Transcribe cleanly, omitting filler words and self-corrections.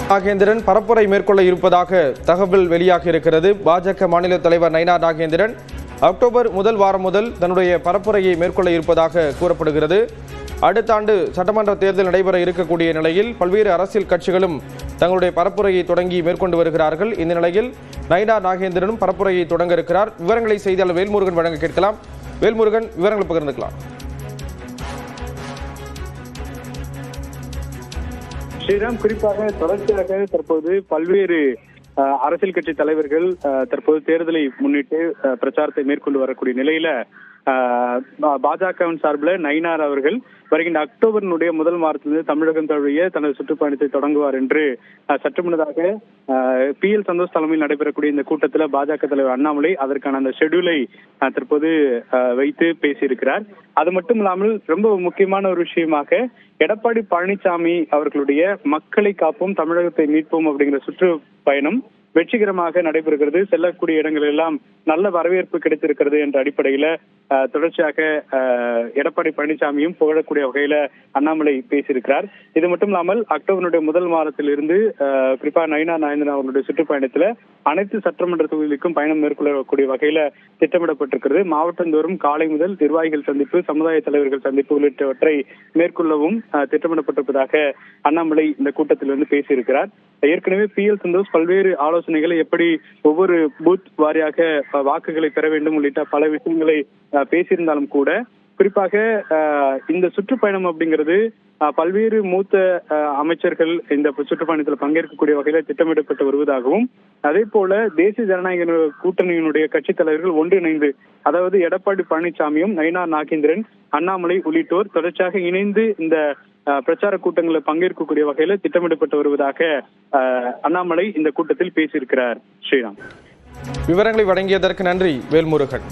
நாகேந்திரன் பரப்புரை மேற்கொள்ள இருப்பதாக தகவல் வெளியாக இருக்கிறது. பாஜக மாநில தலைவர் நயினார் நாகேந்திரன் அக்டோபர் முதல் வாரம் முதல் தன்னுடைய பரப்புரையை மேற்கொள்ள இருப்பதாக கூறப்படுகிறது. அடுத்த ஆண்டு சட்டமன்ற தேர்தல் நடைபெற இருக்கக்கூடிய நிலையில் பல்வேறு அரசியல் கட்சிகளும் தங்களுடைய பரப்புரையை தொடங்கி மேற்கொண்டு வருகிறார்கள். இந்த நிலையில் நயினார் நாகேந்திரனும் பரப்புரையை தொடங்க இருக்கிறார். விவரங்களை செய்தியாளர் வேல்முருகன் வழங்க கேட்கலாம். வேல்முருகன், விவரங்களை பகிர்ந்துக்கலாம். ஸ்ரீராம், குறிப்பாக தொடர்ச்சியாக தற்போது பல்வேறு அரசியல் கட்சி தலைவர்கள் தற்போது தேர்தலை முன்னிட்டு பிரச்சாரத்தை மேற்கொண்டு வரக்கூடிய நிலையில பாஜகவின் சார்பில் நயினார் அவர்கள் வருகின்ற அக்டோபரினுடைய முதல் வாரத்திலிருந்து தமிழகம் தழுவிய தனது சுற்றுப்பயணத்தை தொடங்குவார் என்று சற்று முன்னதாக PL சந்தோஷ் தலைமையில் நடைபெறக்கூடிய இந்த கூட்டத்தில் பாஜக தலைவர் அண்ணாமலை அதற்கான அந்த ஷெட்யூலை தற்போது வைத்து பேசியிருக்கிறார். அது மட்டும் இல்லாமல் ரொம்ப முக்கியமான ஒரு விஷயமாக எடப்பாடி பழனிசாமி அவர்களுடைய மக்களை காப்போம் தமிழகத்தை மீட்போம் அப்படிங்கிற சுற்றுப்பயணம் வெற்றிகரமாக நடைபெறுகிறது. செல்லக்கூடிய இடங்கள் எல்லாம் நல்ல வரவேற்பு கிடைத்திருக்கிறது என்ற அடிப்படையில தொடர்ச்சியாக எடப்பாடி பழனிசாமியும் புகழக்கூடிய வகையில அண்ணாமலை பேசியிருக்கிறார். இது மட்டும் இல்லாமல் அக்டோபருடைய முதல் வாரத்திலிருந்து குறிப்பா நயினார் நாகேந்திரன் அவர்களுடைய சுற்றுப்பயணத்துல அனைத்து சட்டமன்ற தொகுதிகளுக்கும் பயணம் மேற்கொள்ளக்கூடிய வகையில திட்டமிடப்பட்டிருக்கிறது. மாவட்டந்தோறும் காலை முதல் நிர்வாகிகள் சந்திப்பு, சமுதாய தலைவர்கள் சந்திப்பு உள்ளிட்டவற்றை மேற்கொள்ளவும் திட்டமிடப்பட்டிருப்பதாக அண்ணாமலை இந்த கூட்டத்தில் பேசியிருக்கிறார். ஏற்கனவே PL சந்தோஷ் பல்வேறு ஆலோசனைகளை எப்படி ஒவ்வொரு பூத் வாரியாக வாக்குகளை பெற வேண்டும் உள்ளிட்ட பல விஷயங்களை பேசியிருந்தாலும் கூட குறிப்பாக இந்த சுற்றுப்பயணம் அப்படிங்கிறது பல்வேறு மூத்த அமைச்சர்கள் இந்த சுற்றுப்பயணத்தில் பங்கேற்கக்கூடிய வகையில திட்டமிடப்பட்டு வருவதாகவும், அதே போல தேசிய ஜனநாயக கூட்டணியினுடைய கட்சித் தலைவர்கள் ஒன்றிணைந்து, அதாவது எடப்பாடி பழனிசாமியும் நயினார் நாகேந்திரன், அண்ணாமலை உள்ளிட்டோர் தொடர்ச்சியாக இணைந்து இந்த பிரச்சார கூட்டங்களில் பங்கேற்கக்கூடிய வகையில திட்டமிடப்பட்டு வருவதாக அண்ணாமலை இந்த கூட்டத்தில் பேசியிருக்கிறார். ஸ்ரீராம், விவரங்களை வழங்கியதற்கு நன்றி வேல்முருகன்.